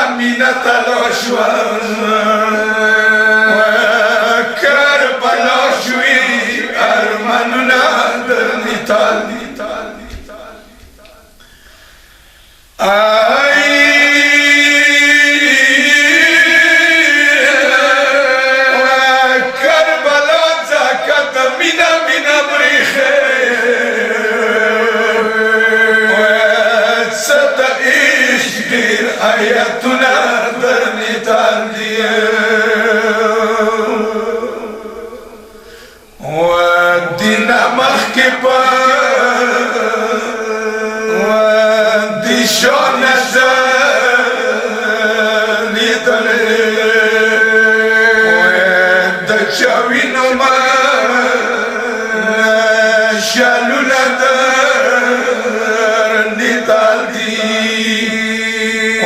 مینا تلو شوا کربلا شوی ارمانونا در نیتال کربلا زکت مینا مینا بریخه صد عشق دیر آیتونا در نیتال دیه و دینا مخی پا و دیشو نظر لیدلی و دچاوینو ما شالو لدر نیدال دی و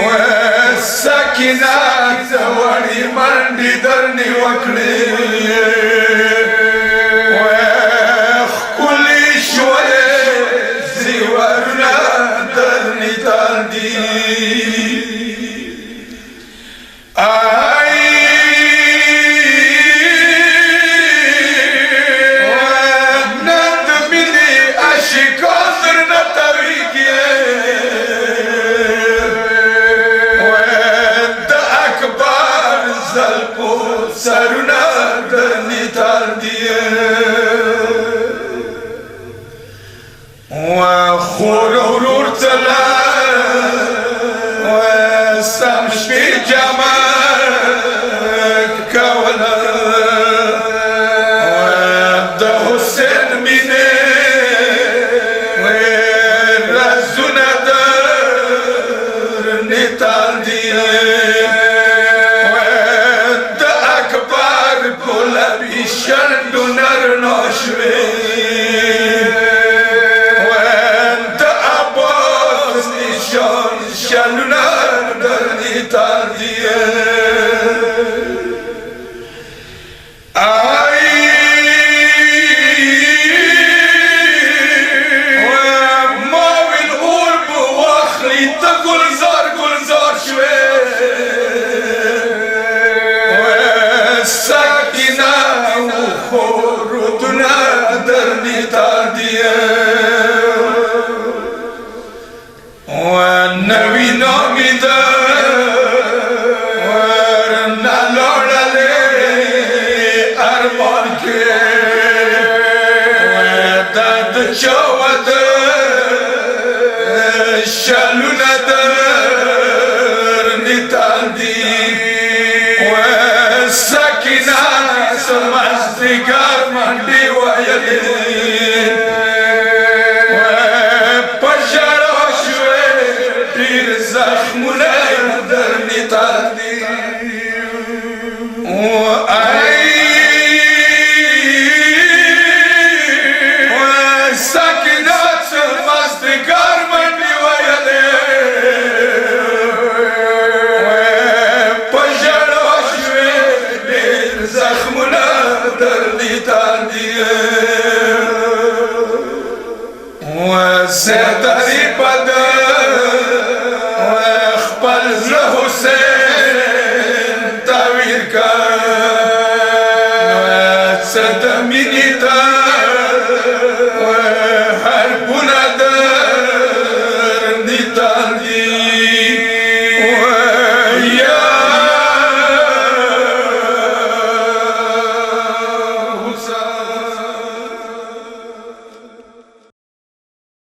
ساکینات زوانی مندی در نیوکلی سرونا در نیتال دیه و خور ورور تلا و سمشپی جمال کولا و ده حسین مینه و رازونا در نیتال دیه شندو نر ناشوی و انت عباس نیشان شندو نر در نیتال دیه و ماویل قرب و اخری تا گلزار گلزار شوی و ساکینا خورودنا در نیتال دیه و نوی نامی در و نلوڑلی ارمان که و داد چاو در شالو ندر نیتال دی و ساکینا سمازدگار مندی ویلی و پشارا شوی دیر زخمونه در نیتال دی و ساکینات سمازدگار مندی ویلی و پشارا شوی دیر زخمونه در نیتال دیه و سداری پدر